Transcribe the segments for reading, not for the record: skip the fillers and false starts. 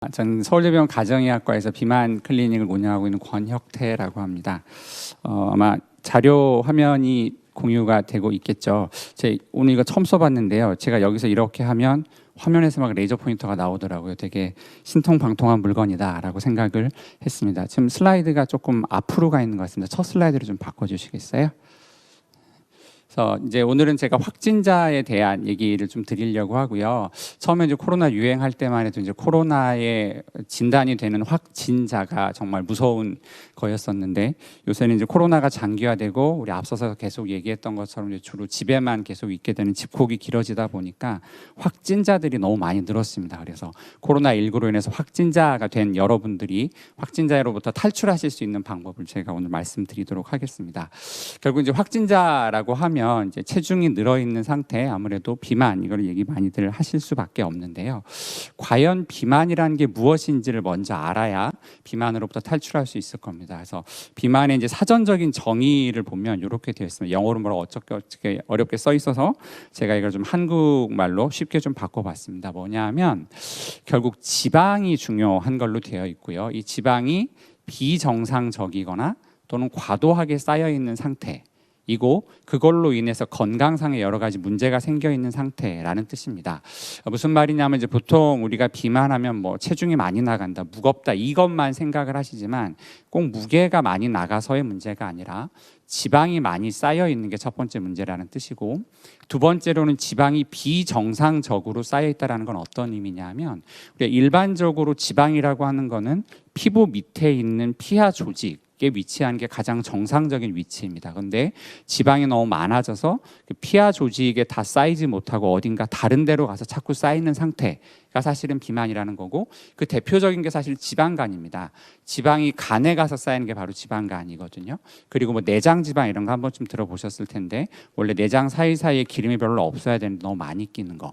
저는 서울대병원 가정의학과에서 비만 클리닉을 운영하고 있는 권혁태라고 합니다. 아마 자료 화면이 공유가 되고 있겠죠. 오늘 이거 처음 써봤는데요. 제가 여기서 이렇게 하면 화면에서 막 레이저 포인터가 나오더라고요. 되게 신통방통한 물건이다라고 생각을 했습니다. 지금 슬라이드가 조금 앞으로 가 있는 것 같습니다. 첫 슬라이드를 좀 바꿔주시겠어요? 그래서 이제 오늘은 제가 확진자에 대한 얘기를 좀 드리려고 하고요. 처음에 이제 코로나 유행할 때만 해도 이제 코로나에 진단이 되는 확진자가 정말 무서운 거였었는데, 요새는 이제 코로나가 장기화되고 우리 앞서서 계속 얘기했던 것처럼 이제 주로 집에만 계속 있게 되는 집콕이 길어지다 보니까 확진자들이 너무 많이 늘었습니다. 그래서 코로나19로 인해서 확진자가 된 여러분들이 확진자로부터 탈출하실 수 있는 방법을 제가 오늘 말씀드리도록 하겠습니다. 결국 이제 확진자라고 하면 이제 체중이 늘어 있는 상태, 아무래도 비만, 이걸 얘기 많이들 하실 수밖에 없는데요. 과연 비만이라는 게 무엇인지를 먼저 알아야 비만으로부터 탈출할 수 있을 겁니다. 그래서 비만의 이제 사전적인 정의를 보면 이렇게 되어 있습니다. 영어로 뭐라고 어떻게 어렵게 써 있어서 제가 이걸 좀 한국말로 쉽게 좀 바꿔봤습니다. 뭐냐면 결국 지방이 중요한 걸로 되어 있고요. 이 지방이 비정상적이거나 또는 과도하게 쌓여 있는 상태, 이고 그걸로 인해서 건강상의 여러 가지 문제가 생겨 있는 상태라는 뜻입니다. 무슨 말이냐면 이제 보통 우리가 비만하면 뭐 체중이 많이 나간다, 무겁다, 이것만 생각을 하시지만 꼭 무게가 많이 나가서의 문제가 아니라 지방이 많이 쌓여 있는 게 첫 번째 문제라는 뜻이고, 두 번째로는 지방이 비정상적으로 쌓여 있다는 건 어떤 의미냐면, 우리가 일반적으로 지방이라고 하는 거는 피부 밑에 있는 피하 조직 에 위치한 게 가장 정상적인 위치입니다. 그런데 지방이 너무 많아져서 그 피하 조직에 다 쌓이지 못하고 어딘가 다른 데로 가서 자꾸 쌓이는 상태가 사실은 비만이라는 거고, 그 대표적인 게 사실 지방간입니다. 지방이 간에 가서 쌓이는 게 바로 지방간이거든요. 그리고 뭐 내장 지방 이런 거 한 번쯤 들어보셨을 텐데, 원래 내장 사이사이에 기름이 별로 없어야 되는데 너무 많이 끼는 거,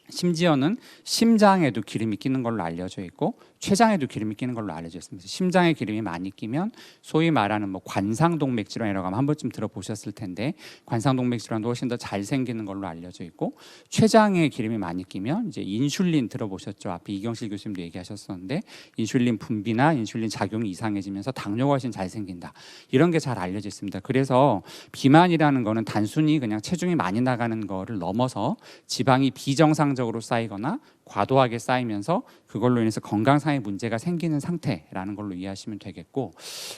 심지어는 심장에도 기름이 끼는 걸로 알려져 있고 췌장에도 기름이 끼는 걸로 알려져 있습니다. 심장에 기름이 많이 끼면 소위 말하는 뭐 관상동맥 질환이라고 하면 한 번쯤 들어보셨을 텐데, 관상동맥 질환도 훨씬 더 잘 생기는 걸로 알려져 있고, 췌장에 기름이 많이 끼면 이제 인슐린 들어보셨죠? 앞에 이경실 교수님도 얘기하셨었는데, 인슐린 분비나 인슐린 작용이 이상해지면서 당뇨가 훨씬 잘 생긴다, 이런 게 잘 알려져 있습니다. 그래서 비만이라는 거는 단순히 그냥 체중이 많이 나가는 거를 넘어서 지방이 비정상적으로 쌓이거나 과도하게 쌓이면서 그걸로 인해서 건강상의 문제가 생기는 상태라는 걸로 이해하시면 되겠고,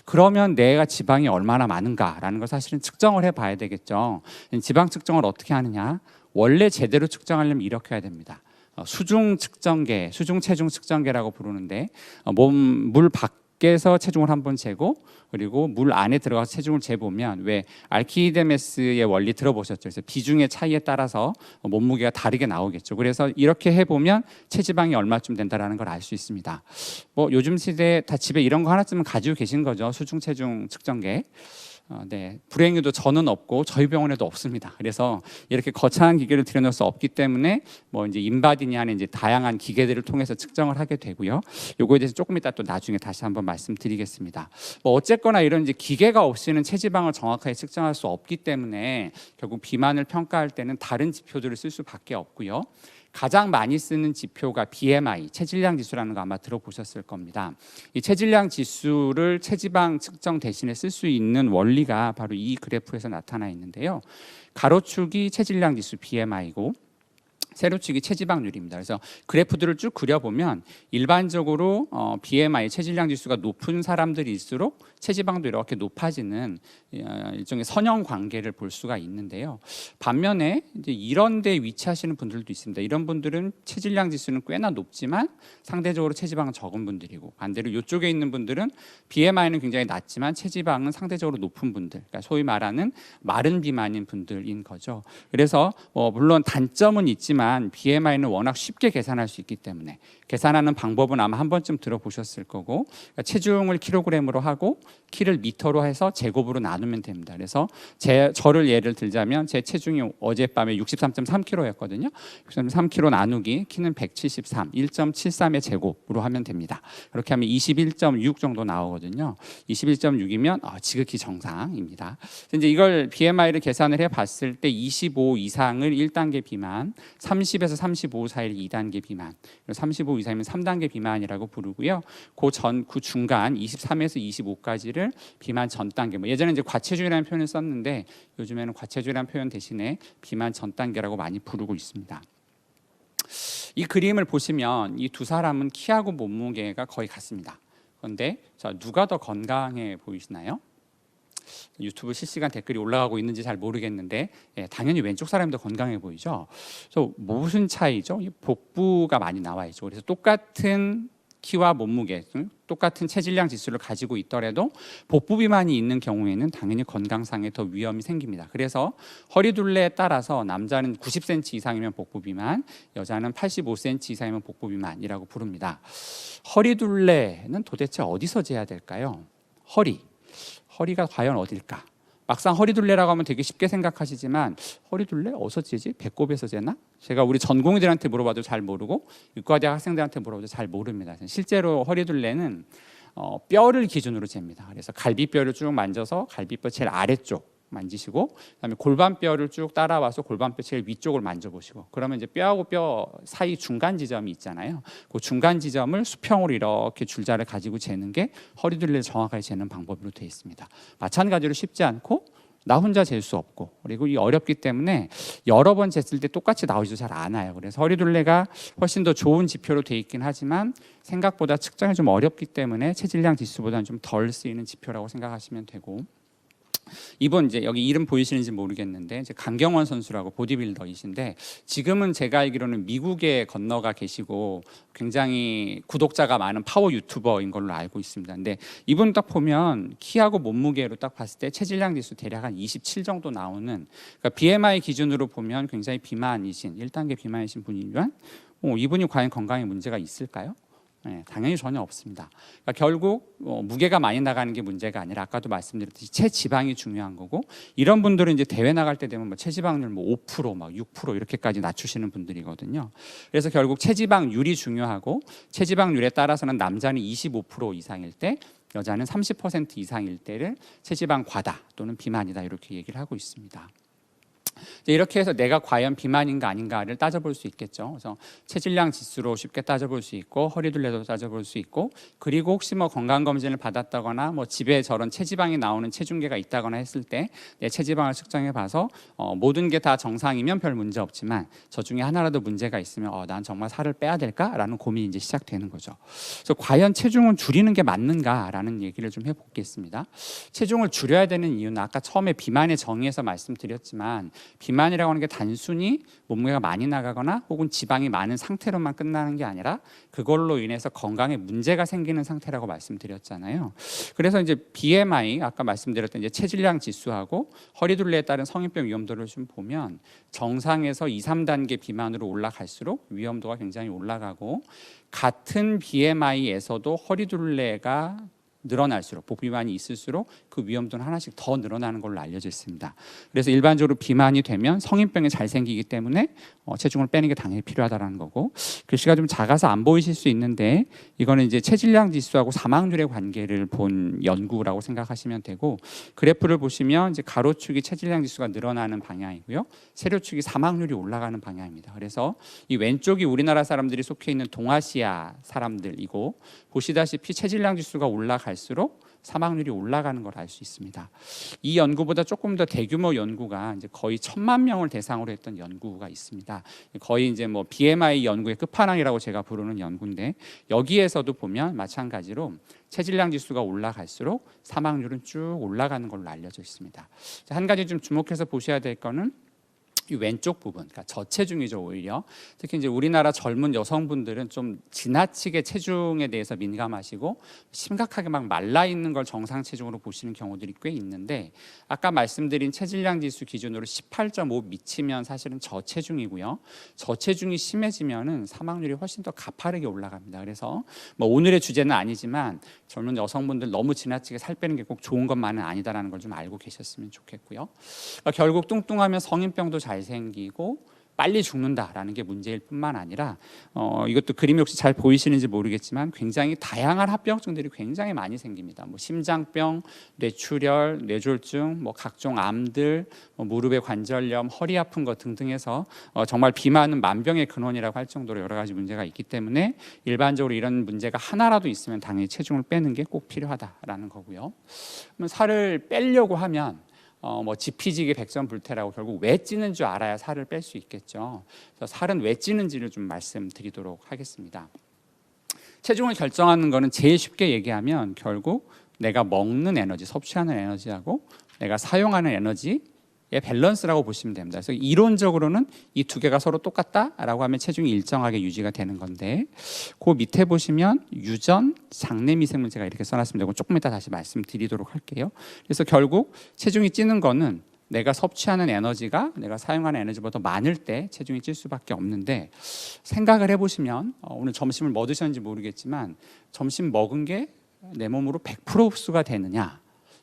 그러면 내가 지방이 얼마나 많은가라는 걸 사실은 측정을 해봐야 되겠죠. 지방 측정을 어떻게 하느냐? 원래 제대로 측정하려면 이렇게 해야 됩니다. 수중 측정계, 수중 체중 측정계라고 부르는데, 물 밖에서 체중을 한번 재고, 그리고 물 안에 들어가서 체중을 재보면, 왜 알키메데스의 원리 들어보셨죠? 그래서 비중의 차이에 따라서 몸무게가 다르게 나오겠죠. 그래서 이렇게 해보면 체지방이 얼마쯤 된다는 걸 알 수 있습니다. 뭐 요즘 시대에 다 집에 이런 거 하나쯤은 가지고 계신 거죠. 수중 체중 측정계. 네, 불행히도 저는 없고 저희 병원에도 없습니다. 그래서 이렇게 거창한 기계를 들여놓을 수 없기 때문에 뭐 이제 인바디니 하는 이제 다양한 기계들을 통해서 측정을 하게 되고요. 요거에 대해서 조금 이따 또 나중에 다시 한번 말씀드리겠습니다. 뭐 어쨌거나 이런 이제 기계가 없이는 체지방을 정확하게 측정할 수 없기 때문에 결국 비만을 평가할 때는 다른 지표들을 쓸 수밖에 없고요. 가장 많이 쓰는 지표가 BMI, 체질량 지수라는 거 아마 들어보셨을 겁니다. 이 체질량 지수를 체지방 측정 대신에 쓸 수 있는 원리가 바로 이 그래프에서 나타나 있는데요. 가로축이 체질량 지수 BMI고 세로축이 체지방률입니다. 그래서 그래프들을 쭉 그려보면 일반적으로 BMI, 체질량 지수가 높은 사람들일수록 체지방도 이렇게 높아지는 일종의 선형 관계를 볼 수가 있는데요. 반면에 이제 이런 데 위치하시는 분들도 있습니다. 이런 분들은 체질량 지수는 꽤나 높지만 상대적으로 체지방은 적은 분들이고, 반대로 이쪽에 있는 분들은 BMI는 굉장히 낮지만 체지방은 상대적으로 높은 분들, 그러니까 소위 말하는 마른 비만인 분들인 거죠. 그래서 물론 단점은 있지만 BMI는 워낙 쉽게 계산할 수 있기 때문에, 계산하는 방법은 아마 한 번쯤 들어보셨을 거고, 그러니까 체중을 킬로그램으로 하고 키를 미터로 해서 제곱으로 나누면 됩니다. 그래서 저를 예를 들자면 제 체중이 어젯밤에 63.3kg였거든요. 63kg 나누기 키는 173, 1.73의 제곱으로 하면 됩니다. 그렇게 하면 21.6 정도 나오거든요. 21.6이면 지극히 정상입니다. 이제 이걸 BMI를 계산을 해봤을 때 25 이상을 1단계 비만, 30에서 35 사이를 2단계 비만, 35 25 이상이면 3단계 비만이라고 부르고요. 그 중간 23에서 25까지를 비만 전 단계. 뭐 예전에 이제 과체중이라는 표현을 썼는데 요즘에는 과체중이라는 표현 대신에 비만 전 단계라고 많이 부르고 있습니다. 이 그림을 보시면 이 두 사람은 키하고 몸무게가 거의 같습니다. 그런데 자, 누가 더 건강해 보이시나요? 유튜브 실시간 댓글이 올라가고 있는지 잘 모르겠는데 당연히 왼쪽 사람이 더 건강해 보이죠. 그래서 무슨 차이죠? 복부가 많이 나와 있죠. 그래서 똑같은 키와 몸무게, 똑같은 체질량 지수를 가지고 있더라도 복부 비만이 있는 경우에는 당연히 건강상에 더 위험이 생깁니다. 그래서 허리 둘레에 따라서 남자는 90cm 이상이면 복부 비만, 여자는 85cm 이상이면 복부 비만이라고 부릅니다. 허리 둘레는 도대체 어디서 재야 될까요? 허리가 과연 어딜까? 막상 허리둘레라고 하면 되게 쉽게 생각하시지만 허리둘레 어디서 재지? 배꼽에서 재나? 제가 우리 전공의들한테 물어봐도 잘 모르고 의과대학 학생들한테 물어봐도 잘 모릅니다. 실제로 허리둘레는 뼈를 기준으로 잽니다. 그래서 갈비뼈를 쭉 만져서 갈비뼈 제일 아래쪽 만지시고 그다음에 골반뼈를 쭉 따라와서 골반뼈 제일 위쪽을 만져보시고 그러면 이제 뼈하고 뼈 사이 중간 지점이 있잖아요. 그 중간 지점을 수평으로 이렇게 줄자를 가지고 재는 게 허리둘레를 정확하게 재는 방법으로 되어 있습니다. 마찬가지로 쉽지 않고 나 혼자 잴 수 없고 그리고 이 어렵기 때문에 여러 번 쟀을 때 똑같이 나오지도 잘 않아요. 그래서 허리둘레가 훨씬 더 좋은 지표로 되어 있긴 하지만 생각보다 측정이 좀 어렵기 때문에 체질량 지수보다는 좀 덜 쓰이는 지표라고 생각하시면 되고 이분 이제 여기 이름 보이시는지 모르겠는데 이제 강경원 선수라고 보디빌더이신데 지금은 제가 알기로는 미국에 건너가 계시고 굉장히 구독자가 많은 파워 유튜버인 걸로 알고 있습니다. 근데 이분 딱 보면 키하고 몸무게로 딱 봤을 때 체질량 지수 대략 한 27 정도 나오는 그러니까 BMI 기준으로 보면 굉장히 비만이신 1단계 비만이신 분이지만 이분이 과연 건강에 문제가 있을까요? 네, 당연히 전혀 없습니다. 그러니까 결국 무게가 많이 나가는 게 문제가 아니라 아까도 말씀드렸듯이 체지방이 중요한 거고 이런 분들은 이제 대회 나갈 때 되면 뭐 체지방률 뭐 5%, 막 6% 이렇게까지 낮추시는 분들이거든요. 그래서 결국 체지방률이 중요하고 체지방률에 따라서는 남자는 25% 이상일 때 여자는 30% 이상일 때를 체지방 과다 또는 비만이다 이렇게 얘기를 하고 있습니다. 이렇게 해서 내가 과연 비만인가 아닌가를 따져볼 수 있겠죠. 그래서 체질량 지수로 쉽게 따져볼 수 있고 허리둘레도 따져볼 수 있고 그리고 혹시 뭐 건강검진을 받았다거나 뭐 집에 저런 체지방이 나오는 체중계가 있다거나 했을 때 내 체지방을 측정해 봐서 모든 게 다 정상이면 별 문제 없지만 저 중에 하나라도 문제가 있으면 난 정말 살을 빼야 될까라는 고민이 이제 시작되는 거죠. 그래서 과연 체중은 줄이는 게 맞는가라는 얘기를 좀 해보겠습니다. 체중을 줄여야 되는 이유는 아까 처음에 비만의 정의에서 말씀드렸지만 비만이라고 하는 게 단순히 몸무게가 많이 나가거나 혹은 지방이 많은 상태로만 끝나는 게 아니라 그걸로 인해서 건강에 문제가 생기는 상태라고 말씀드렸잖아요. 그래서 이제 BMI 아까 말씀드렸던 이제 체질량 지수하고 허리둘레에 따른 성인병 위험도를 좀 보면 정상에서 2, 3단계 비만으로 올라갈수록 위험도가 굉장히 올라가고 같은 BMI에서도 허리둘레가 늘어날수록 복부 비만이 있을수록 그 위험도는 하나씩 더 늘어나는 걸로 알려져 있습니다. 그래서 일반적으로 비만이 되면 성인병이 잘 생기기 때문에 체중을 빼는 게 당연히 필요하다는 거고 글씨가 좀 작아서 안 보이실 수 있는데 이거는 이제 체질량 지수하고 사망률의 관계를 본 연구라고 생각하시면 되고 그래프를 보시면 이제 가로축이 체질량 지수가 늘어나는 방향이고요 세로축이 사망률이 올라가는 방향입니다. 그래서 이 왼쪽이 우리나라 사람들이 속해 있는 동아시아 사람들이고 보시다시피 체질량 지수가 올라갈수록 사망률이 올라가는 걸 알 수 있습니다. 이 연구보다 조금 더 대규모 연구가 이제 거의 1,000만 명을 대상으로 했던 연구가 있습니다. 거의 이제 뭐 BMI 연구의 끝판왕이라고 제가 부르는 연구인데 여기에서도 보면 마찬가지로 체질량 지수가 올라갈수록 사망률은 쭉 올라가는 걸로 알려져 있습니다. 한 가지 좀 주목해서 보셔야 될 거는 이 왼쪽 부분, 그러니까 저체중이죠 오히려. 특히 이제 우리나라 젊은 여성분들은 좀 지나치게 체중에 대해서 민감하시고 심각하게 막 말라 있는 걸 정상 체중으로 보시는 경우들이 꽤 있는데 아까 말씀드린 체질량 지수 기준으로 18.5 미치면 사실은 저체중이고요. 저체중이 심해지면은 사망률이 훨씬 더 가파르게 올라갑니다. 그래서 뭐 오늘의 주제는 아니지만 젊은 여성분들 너무 지나치게 살 빼는 게 꼭 좋은 것만은 아니다라는 걸 좀 알고 계셨으면 좋겠고요. 결국 뚱뚱하면 성인병도 잘 생기고 빨리 죽는다라는 게 문제일 뿐만 아니라 이것도 그림이 혹시 잘 보이시는지 모르겠지만 굉장히 다양한 합병증들이 굉장히 많이 생깁니다. 뭐 심장병, 뇌출혈, 뇌졸중, 뭐 각종 암들, 뭐 무릎의 관절염, 허리 아픈 것 등등 해서 정말 비만은 만병의 근원이라고 할 정도로 여러 가지 문제가 있기 때문에 일반적으로 이런 문제가 하나라도 있으면 당연히 체중을 빼는 게 꼭 필요하다라는 거고요. 그러면 살을 빼려고 하면 뭐 지피지기 백전불태라고 결국 왜 찌는 줄 알아야 살을 뺄 수 있겠죠. 그래서 살은 왜 찌는지를 좀 말씀드리도록 하겠습니다. 체중을 결정하는 거는 제일 쉽게 얘기하면 결국 내가 먹는 에너지, 섭취하는 에너지하고 내가 사용하는 에너지의 밸런스라고 보시면 됩니다. 그래서 이론적으로는 이 두 개가 서로 똑같다라고 하면 체중이 일정하게 유지가 되는 건데, 그 밑에 보시면 유전, 장내 미생물 제가 이렇게 써놨습니다. 이거 조금 이따 다시 말씀드리도록 할게요. 그래서 결국 체중이 찌는 거는 내가 섭취하는 에너지가 내가 사용하는 에너지보다 많을 때 체중이 찔 수밖에 없는데, 생각을 해보시면 오늘 점심을 뭐 드셨는지 모르겠지만 점심 먹은 게 내 몸으로 100% 흡수가 되느냐?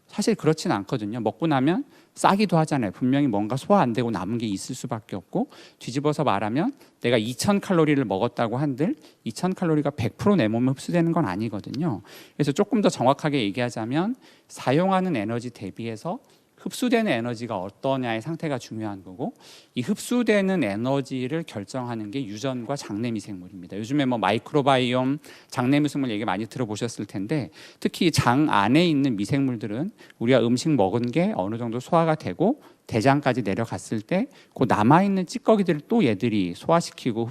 사실 그렇진 않거든요. 먹고 나면 싸기도 하잖아요. 분명히 뭔가 소화 안 되고 남은 게 있을 수밖에 없고, 뒤집어서 말하면 내가 2000칼로리를 먹었다고 한들 2000칼로리가 100% 내 몸에 흡수되는 건 아니거든요. 그래서 조금 더 정확하게 얘기하자면 사용하는 에너지 대비해서 흡수되는 에너지가 어떠냐의 상태가 중요한 거고, 이 흡수되는 에너지를 결정하는 게 유전과 장내 미생물입니다. 요즘에 뭐 마이크로바이옴, 장내 미생물 얘기 많이 들어보셨을 텐데, 특히 장 안에 있는 미생물들은 우리가 음식 먹은 게 어느 정도 소화가 되고 대장까지 내려갔을 때 그 남아있는 찌꺼기들을 또 얘들이 소화시키고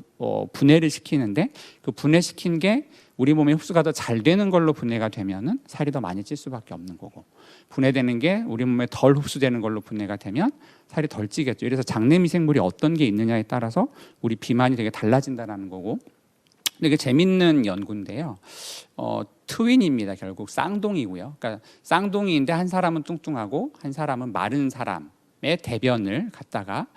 분해를 시키는데, 그 분해시킨 게 우리 몸에 흡수가 더 잘 되는 걸로 분해가 되면은 살이 더 많이 찔 수밖에 없는 거고, 분해되는 게 우리 몸에 덜 흡수되는 걸로 분해가 되면 살이 덜 찌겠죠. 그래서 장내 미생물이 어떤 게 있느냐에 따라서 우리 비만이 되게 달라진다는 거고, 근데 이게 재밌는 연구인데요. 트윈입니다. 결국 쌍둥이고요. 그러니까 쌍둥이인데 한 사람은 뚱뚱하고 한 사람은 마른 사람의 대변을 갖다가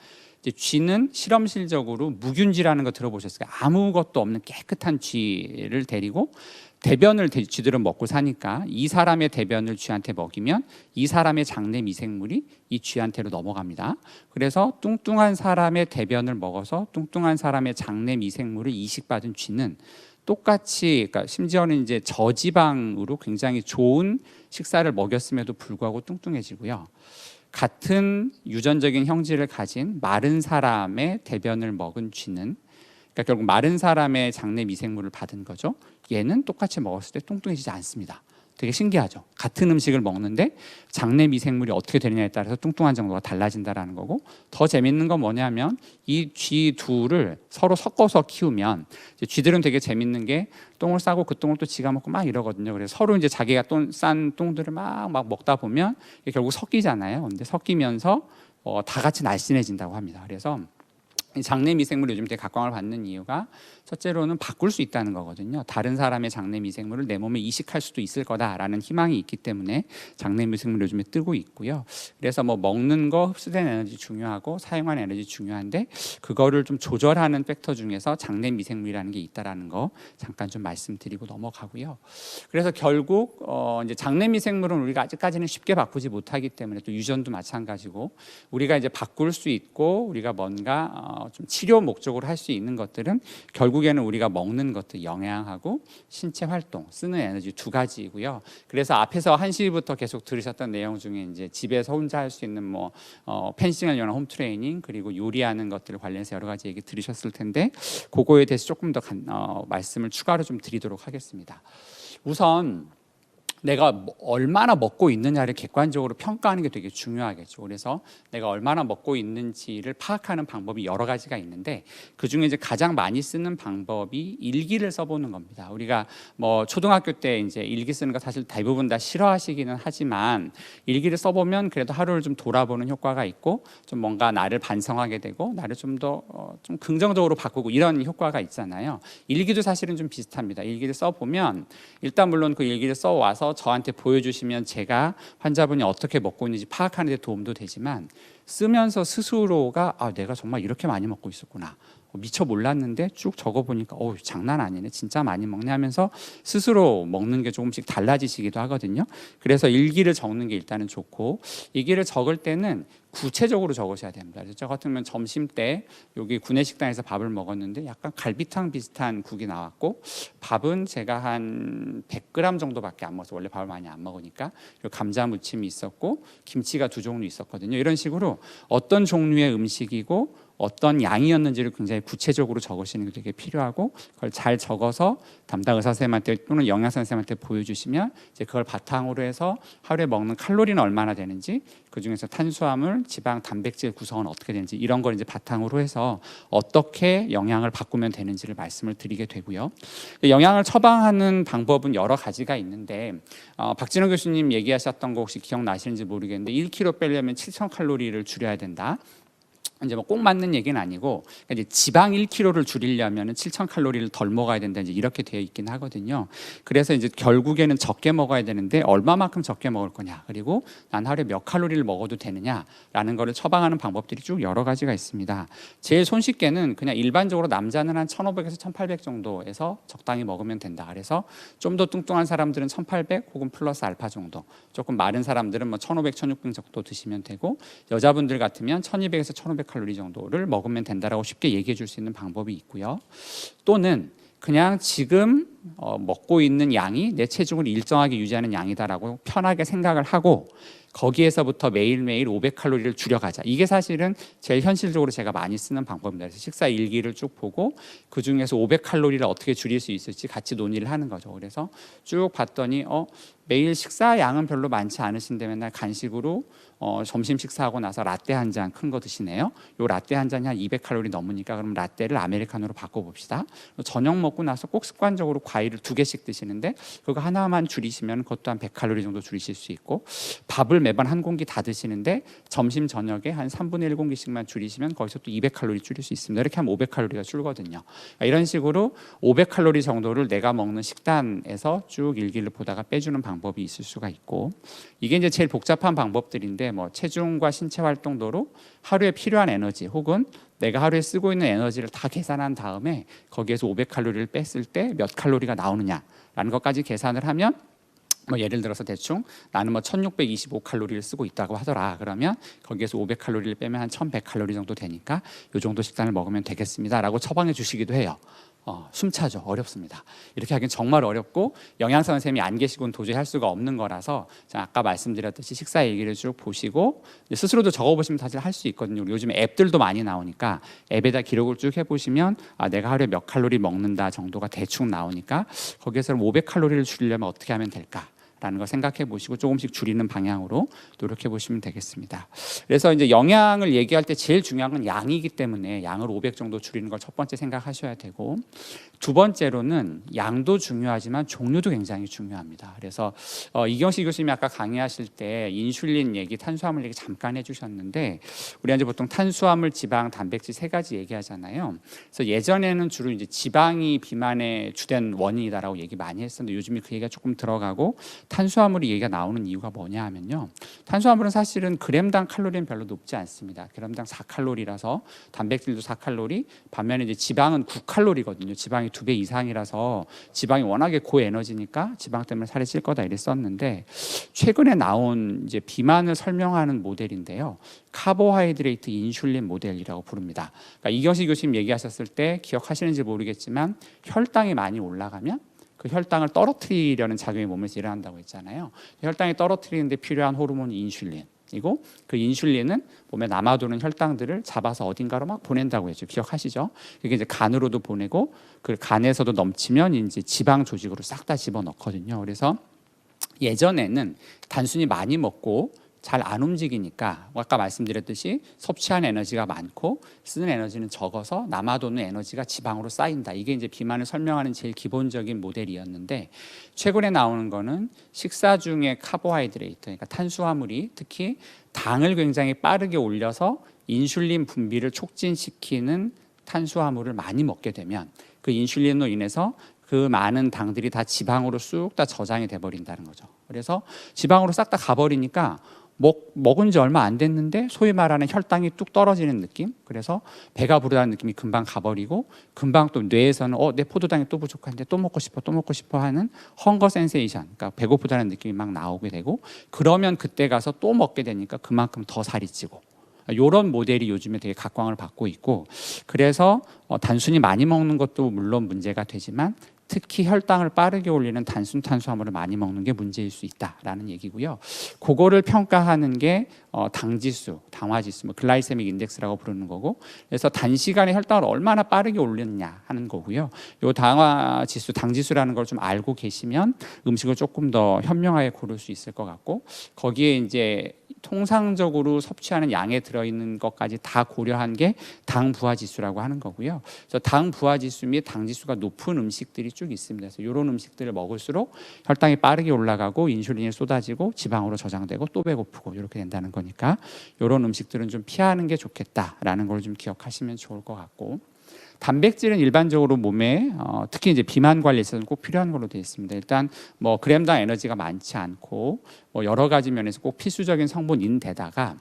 이제 쥐는 실험실적으로 무균쥐라는 거 들어보셨어요? 아무것도 없는 깨끗한 쥐를 데리고 대변을 쥐들은 먹고 사니까 이 사람의 대변을 쥐한테 먹이면 이 사람의 장내 미생물이 이 쥐한테로 넘어갑니다. 그래서 뚱뚱한 사람의 대변을 먹어서 뚱뚱한 사람의 장내 미생물을 이식받은 쥐는 똑같이, 그러니까 심지어는 이제 저지방으로 굉장히 좋은 식사를 먹였음에도 불구하고 뚱뚱해지고요. 같은 유전적인 형질을 가진 마른 사람의 대변을 먹은 쥐는, 그러니까 결국 마른 사람의 장내 미생물을 받은 거죠. 얘는 똑같이 먹었을 때 뚱뚱해지지 않습니다. 되게 신기하죠. 같은 음식을 먹는데 장내 미생물이 어떻게 되느냐에 따라서 뚱뚱한 정도가 달라진다는 거고, 더 재밌는 건 뭐냐면 이 쥐 둘을 서로 섞어서 키우면, 쥐들은 되게 재밌는 게 똥을 싸고 그 똥을 또 지가 먹고 막 이러거든요. 그래서 서로 이제 자기가 싼 똥들을 막 먹다 보면 이게 결국 섞이잖아요. 근데 섞이면서 다 같이 날씬해진다고 합니다. 그래서 장내 미생물이 요즘 되게 각광을 받는 이유가 첫째로는 바꿀 수 있다는 거거든요. 다른 사람의 장내 미생물을 내 몸에 이식할 수도 있을 거다라는 희망이 있기 때문에 장내 미생물이 요즘에 뜨고 있고요. 그래서 뭐 먹는 거, 흡수된 에너지 중요하고 사용하는 에너지 중요한데, 그거를 좀 조절하는 팩터 중에서 장내 미생물이라는 게 있다라는 거 잠깐 좀 말씀드리고 넘어가고요. 그래서 결국 이제 장내 미생물은 우리가 아직까지는 쉽게 바꾸지 못하기 때문에, 또 유전도 마찬가지고, 우리가 이제 바꿀 수 있고 우리가 뭔가 좀 치료 목적으로 할 수 있는 것들은 결국에는 우리가 먹는 것들, 영양하고 신체 활동, 쓰는 에너지 두 가지이고요. 그래서 앞에서 1시부터 계속 들으셨던 내용 중에 이제 집에서 혼자 할 수 있는 뭐 펜싱을 이용한 홈 트레이닝, 그리고 요리하는 것들 관련해서 여러 가지 얘기 들으셨을 텐데, 그거에 대해서 조금 더 말씀을 추가로 좀 드리도록 하겠습니다. 우선 내가 얼마나 먹고 있느냐를 객관적으로 평가하는 게 되게 중요하겠죠. 그래서 내가 얼마나 먹고 있는지를 파악하는 방법이 여러 가지가 있는데, 그중에 이제 가장 많이 쓰는 방법이 일기를 써보는 겁니다. 우리가 뭐 초등학교 때 이제 일기 쓰는 거 사실 대부분 다 싫어하시기는 하지만, 일기를 써보면 그래도 하루를 좀 돌아보는 효과가 있고, 좀 뭔가 나를 반성하게 되고 나를 좀 더 좀 긍정적으로 바꾸고 이런 효과가 있잖아요. 일기도 사실은 좀 비슷합니다. 일기를 써보면 일단 물론 그 일기를 써와서 저한테 보여주시면 제가 환자분이 어떻게 먹고 있는지 파악하는 데 도움도 되지만, 쓰면서 스스로가 내가 정말 이렇게 많이 먹고 있었구나, 미처 몰랐는데 쭉 적어보니까 장난 아니네, 진짜 많이 먹네 하면서 스스로 먹는 게 조금씩 달라지시기도 하거든요. 그래서 일기를 적는 게 일단은 좋고, 일기를 적을 때는 구체적으로 적으셔야 됩니다. 그래서 저 같으면 점심 때 여기 구내식당에서 밥을 먹었는데 약간 갈비탕 비슷한 국이 나왔고, 밥은 제가 한 100g 정도밖에 안 먹어서, 원래 밥을 많이 안 먹으니까, 그리고 감자 무침이 있었고 김치가 2종류 있었거든요. 이런 식으로 어떤 종류의 음식이고 어떤 양이었는지를 굉장히 구체적으로 적으시는 게 되게 필요하고, 그걸 잘 적어서 담당 의사 선생님한테 또는 영양사 선생님한테 보여주시면 이제 그걸 바탕으로 해서 하루에 먹는 칼로리는 얼마나 되는지, 그 중에서 탄수화물, 지방, 단백질 구성은 어떻게 되는지, 이런 걸 이제 바탕으로 해서 어떻게 영양을 바꾸면 되는지를 말씀을 드리게 되고요. 영양을 처방하는 방법은 여러 가지가 있는데, 박진호 교수님 얘기하셨던 거 혹시 기억나시는지 모르겠는데 1kg 빼려면 7,000칼로리를 줄여야 된다. 이제 뭐 꼭 맞는 얘기는 아니고, 이제 지방 1kg를 줄이려면 7,000칼로리를 덜 먹어야 된다, 이제 이렇게 되어 있긴 하거든요. 그래서 이제 결국에는 적게 먹어야 되는데 얼마만큼 적게 먹을 거냐, 그리고 난 하루에 몇 칼로리를 먹어도 되느냐라는 거를 처방하는 방법들이 쭉 여러 가지가 있습니다. 제일 손쉽게는 그냥 일반적으로 남자는 한 1,500에서 1,800 정도에서 적당히 먹으면 된다. 그래서 좀 더 뚱뚱한 사람들은 1,800 혹은 플러스 알파 정도, 조금 마른 사람들은 뭐 1,500, 1,600 정도 드시면 되고, 여자분들 같으면 1,200에서 1,500 칼로리 정도를 먹으면 된다라고 쉽게 얘기해 줄 수 있는 방법이 있고요. 또는 그냥 지금 먹고 있는 양이 내 체중을 일정하게 유지하는 양이다라고 편하게 생각을 하고, 거기에서부터 매일매일 500칼로리를 줄여가자. 이게 사실은 제일 현실적으로 제가 많이 쓰는 방법입니다. 그래서 식사 일기를 쭉 보고 그 중에서 500칼로리를 어떻게 줄일 수 있을지 같이 논의를 하는 거죠. 그래서 쭉 봤더니 매일 식사 양은 별로 많지 않으신데 맨날 간식으로 점심 식사하고 나서 라떼 한 잔 큰 거 드시네요. 요 라떼 한 잔이 한 200칼로리 넘으니까 그럼 라떼를 아메리카노로 바꿔봅시다. 저녁 먹고 나서 꼭 습관적으로 과일을 2개씩 드시는데 그거 하나만 줄이시면 그것도 한 100칼로리 정도 줄이실 수 있고, 밥을 매번 한 공기 다 드시는데 점심 저녁에 한 3분의 1공기씩만 줄이시면 거기서 또 200칼로리 줄일 수 있습니다. 이렇게 하면 500칼로리가 줄거든요. 이런 식으로 500칼로리 정도를 내가 먹는 식단에서 쭉 일기를 보다가 빼주는 방법이 있을 수가 있고, 이게 이제 제일 복잡한 방법들인데, 뭐 체중과 신체 활동도로 하루에 필요한 에너지 혹은 내가 하루에 쓰고 있는 에너지를 다 계산한 다음에 거기에서 500칼로리를 뺐을 때 몇 칼로리가 나오느냐라는 것까지 계산을 하면, 뭐 예를 들어서 대충 나는 뭐 1625칼로리를 쓰고 있다고 하더라. 그러면 거기에서 500칼로리를 빼면 한 1100칼로리 정도 되니까 이 정도 식단을 먹으면 되겠습니다라고 처방해 주시기도 해요. 숨차죠. 어렵습니다. 이렇게 하긴 정말 어렵고, 영양사 선생님이 안 계시고는 도저히 할 수가 없는 거라서 제가 아까 말씀드렸듯이 식사 얘기를 쭉 보시고 스스로도 적어보시면 사실 할 수 있거든요. 요즘 앱들도 많이 나오니까 앱에다 기록을 쭉 해보시면 내가 하루에 몇 칼로리 먹는다 정도가 대충 나오니까 거기에서 500칼로리를 줄이려면 어떻게 하면 될까? 라는 거 생각해 보시고 조금씩 줄이는 방향으로 노력해 보시면 되겠습니다. 그래서 이제 영양을 얘기할 때 제일 중요한 건 양이기 때문에 양을 500 정도 줄이는 걸 첫 번째 생각하셔야 되고, 두 번째로는 양도 중요하지만 종류도 굉장히 중요합니다. 그래서 이경식 교수님이 아까 강의하실 때 인슐린 얘기, 탄수화물 얘기 잠깐 해주셨는데, 우리가 이제 보통 탄수화물, 지방, 단백질 3가지 얘기하잖아요. 그래서 예전에는 주로 이제 지방이 비만의 주된 원인이다라고 얘기 많이 했었는데, 요즘에 그 얘기가 조금 들어가고 탄수화물이 얘기가 나오는 이유가 뭐냐 하면요, 탄수화물은 사실은 그램당 칼로리는 별로 높지 않습니다. 그램당 4칼로리라서, 단백질도 4칼로리, 반면에 이제 지방은 9칼로리거든요. 지방이 2배 이상이라서 지방이 워낙에 고에너지니까 지방 때문에 살이 찔 거다 이랬었는데, 최근에 나온 이제 비만을 설명하는 모델인데요, 카보하이드레이트 인슐린 모델이라고 부릅니다. 그러니까 이경식 교수님 얘기하셨을 때 기억하시는지 모르겠지만, 혈당이 많이 올라가면 그 혈당을 떨어뜨리려는 작용이 몸에서 일어난다고 했잖아요. 혈당이 떨어뜨리는데 필요한 호르몬이 인슐린이고, 그 인슐린은 몸에 남아도는 혈당들을 잡아서 어딘가로 막 보낸다고 했죠. 기억하시죠? 그게 이제 간으로도 보내고, 그 간에서도 넘치면 이제 지방 조직으로 싹 다 집어넣거든요. 그래서 예전에는 단순히 많이 먹고 잘 안 움직이니까 아까 말씀드렸듯이 섭취한 에너지가 많고 쓰는 에너지는 적어서 남아도는 에너지가 지방으로 쌓인다. 이게 이제 비만을 설명하는 제일 기본적인 모델이었는데, 최근에 나오는 거는 식사 중에 카보하이드레이트, 그러니까 탄수화물이 특히 당을 굉장히 빠르게 올려서 인슐린 분비를 촉진시키는 탄수화물을 많이 먹게 되면 그 인슐린으로 인해서 그 많은 당들이 다 지방으로 쑥 다 저장이 돼버린다는 거죠. 그래서 지방으로 싹 다 가버리니까 먹은 지 얼마 안 됐는데 소위 말하는 혈당이 뚝 떨어지는 느낌. 그래서 배가 부르다는 느낌이 금방 가버리고 금방 또 뇌에서는 내 포도당이 또 부족한데 또 먹고 싶어 하는 헝거 센세이션, 그러니까 배고프다는 느낌이 막 나오게 되고, 그러면 그때 가서 또 먹게 되니까 그만큼 더 살이 찌고, 이런 모델이 요즘에 되게 각광을 받고 있고, 그래서 단순히 많이 먹는 것도 물론 문제가 되지만 특히 혈당을 빠르게 올리는 단순 탄수화물을 많이 먹는 게 문제일 수 있다라는 얘기고요. 그거를 평가하는 게 당지수, 당화지수, 글라이세믹 인덱스라고 부르는 거고, 그래서 단시간에 혈당을 얼마나 빠르게 올렸냐 하는 거고요. 요 당화지수, 당지수라는 걸 좀 알고 계시면 음식을 조금 더 현명하게 고를 수 있을 것 같고, 거기에 이제 통상적으로 섭취하는 양에 들어있는 것까지 다 고려한 게 당 부하 지수라고 하는 거고요. 그래서 당 부하 지수 및 당 지수가 높은 음식들이 쭉 있습니다. 그래서 이런 음식들을 먹을수록 혈당이 빠르게 올라가고 인슐린이 쏟아지고 지방으로 저장되고 또 배고프고 이렇게 된다는 거니까 이런 음식들은 좀 피하는 게 좋겠다라는 걸 좀 기억하시면 좋을 것 같고, 단백질은 일반적으로 몸에 특히 이제 비만 관리에 있어서는 꼭 필요한 걸로 되어 있습니다. 일단 그램당 에너지가 많지 않고 여러 가지 면에서 꼭 필수적인 성분인데다가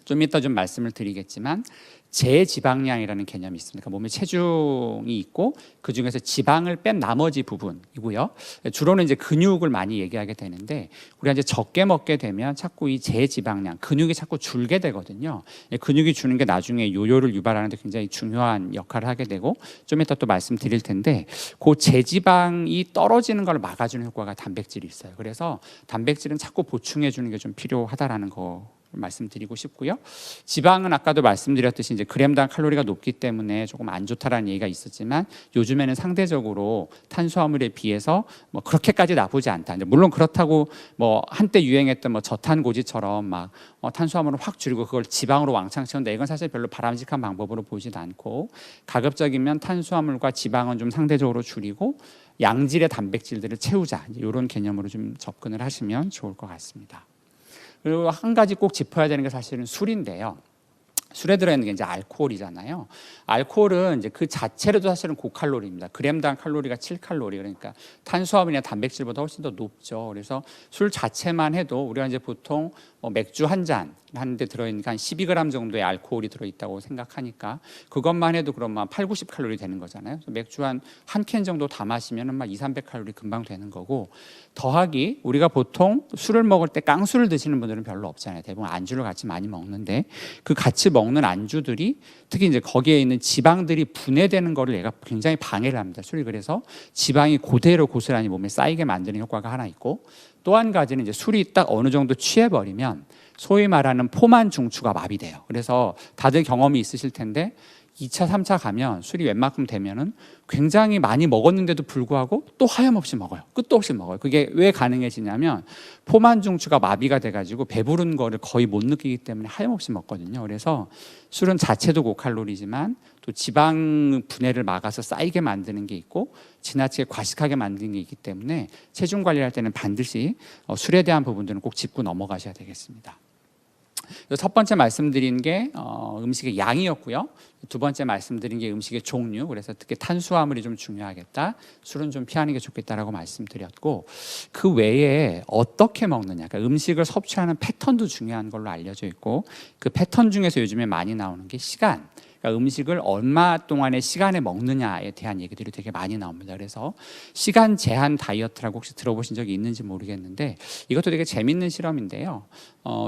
좀 이따 좀 말씀을 드리겠지만 제지방량이라는 개념이 있습니다. 그러니까 몸에 체중이 있고 그 중에서 지방을 뺀 나머지 부분이고요. 주로는 이제 근육을 많이 얘기하게 되는데, 우리가 이제 적게 먹게 되면 자꾸 이 제지방량, 근육이 자꾸 줄게 되거든요. 근육이 주는 게 나중에 요요를 유발하는 데 굉장히 중요한 역할을 하게 되고, 좀 이따 또 말씀드릴 텐데, 그 제지방이 떨어지는 걸 막아주는 효과가 단백질이 있어요. 그래서 단백질은 자꾸 보충해 주는 게 좀 필요하다라는 거 말씀드리고 싶고요. 지방은 아까도 말씀드렸듯이 이제 그램당 칼로리가 높기 때문에 조금 안 좋다라는 얘기가 있었지만, 요즘에는 상대적으로 탄수화물에 비해서 그렇게까지 나쁘지 않다. 물론 그렇다고 한때 유행했던 저탄고지처럼 막 탄수화물을 확 줄이고 그걸 지방으로 왕창 채운다, 이건 사실 별로 바람직한 방법으로 보지도 않고, 가급적이면 탄수화물과 지방은 좀 상대적으로 줄이고 양질의 단백질들을 채우자, 이런 개념으로 좀 접근을 하시면 좋을 것 같습니다. 그리고 한 가지 꼭 짚어야 되는 게 사실은 술인데요. 술에 들어있는 게 이제 알코올이잖아요. 알코올은 이제 그 자체로도 사실은 고칼로리입니다. 그램당 칼로리가 7칼로리, 그러니까 탄수화물이나 단백질보다 훨씬 더 높죠. 그래서 술 자체만 해도 우리가 이제 보통 맥주 한 잔 하는데 들어있는 한 12g 정도의 알코올이 들어있다고 생각하니까 그것만 해도 그럼 8, 90칼로리 되는 거잖아요. 맥주 한 캔 정도 다 마시면 2, 300칼로리 금방 되는 거고, 더하기 우리가 보통 술을 먹을 때 깡술을 드시는 분들은 별로 없잖아요. 대부분 안주를 같이 많이 먹는데, 그 같이 먹는 안주들이 특히 이제 거기에 있는 지방들이 분해되는 거를 얘가 굉장히 방해를 합니다. 술이. 그래서 지방이 그대로 고스란히 몸에 쌓이게 만드는 효과가 하나 있고, 또 한 가지는 이제 술이 딱 어느 정도 취해버리면 소위 말하는 포만 중추가 마비돼요. 그래서 다들 경험이 있으실 텐데 2차, 3차 가면 술이 웬만큼 되면은 굉장히 많이 먹었는데도 불구하고 또 하염없이 먹어요. 끝도 없이 먹어요. 그게 왜 가능해지냐면 포만 중추가 마비가 돼가지고 배부른 거를 거의 못 느끼기 때문에 하염없이 먹거든요. 그래서 술은 자체도 고칼로리지만 또 지방 분해를 막아서 쌓이게 만드는 게 있고 지나치게 과식하게 만드는 게 있기 때문에 체중 관리할 때는 반드시 술에 대한 부분들은 꼭 짚고 넘어가셔야 되겠습니다. 첫 번째 말씀드린 게 음식의 양이었고요. 두 번째 말씀드린 게 음식의 종류, 그래서 특히 탄수화물이 좀 중요하겠다, 술은 좀 피하는 게 좋겠다라고 말씀드렸고, 그 외에 어떻게 먹느냐, 그러니까 음식을 섭취하는 패턴도 중요한 걸로 알려져 있고, 그 패턴 중에서 요즘에 많이 나오는 게 시간, 그러니까 음식을 얼마 동안의 시간에 먹느냐에 대한 얘기들이 되게 많이 나옵니다. 그래서 시간 제한 다이어트라고 혹시 들어보신 적이 있는지 모르겠는데, 이것도 되게 재밌는 실험인데요.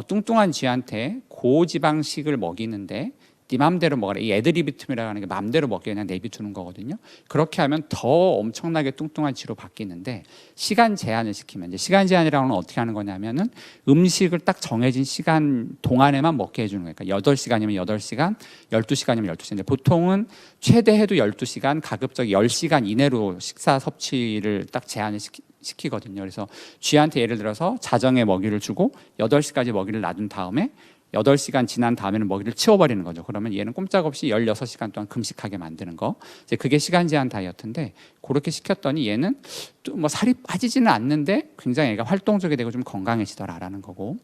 뚱뚱한 쥐한테 고지방식을 먹이는데 네 맘대로 먹어라, 이 애드리비툼이라고 하는 게 맘대로 먹게 그냥 내비두는 거거든요. 그렇게 하면 더 엄청나게 뚱뚱한 쥐로 바뀌는데, 시간 제한을 시키면, 이제 시간 제한이라는 건 어떻게 하는 거냐면은 음식을 딱 정해진 시간 동안에만 먹게 해주는 거예요. 그러니까 8시간이면 8시간, 12시간이면 12시간. 보통은 최대 해도 12시간, 가급적 10시간 이내로 식사 섭취를 딱 제한을 시키거든요. 그래서 쥐한테 예를 들어서 자정에 먹이를 주고 8시까지 먹이를 놔둔 다음에 8시간 지난 다음에는 먹이를 치워버리는 거죠. 그러면 얘는 꼼짝없이 16시간 동안 금식하게 만드는 거. 이제 그게 시간 제한 다이어트인데, 그렇게 시켰더니 얘는 또 살이 빠지지는 않는데 굉장히 얘가 활동적이 되고 좀 건강해지더라라는 거고,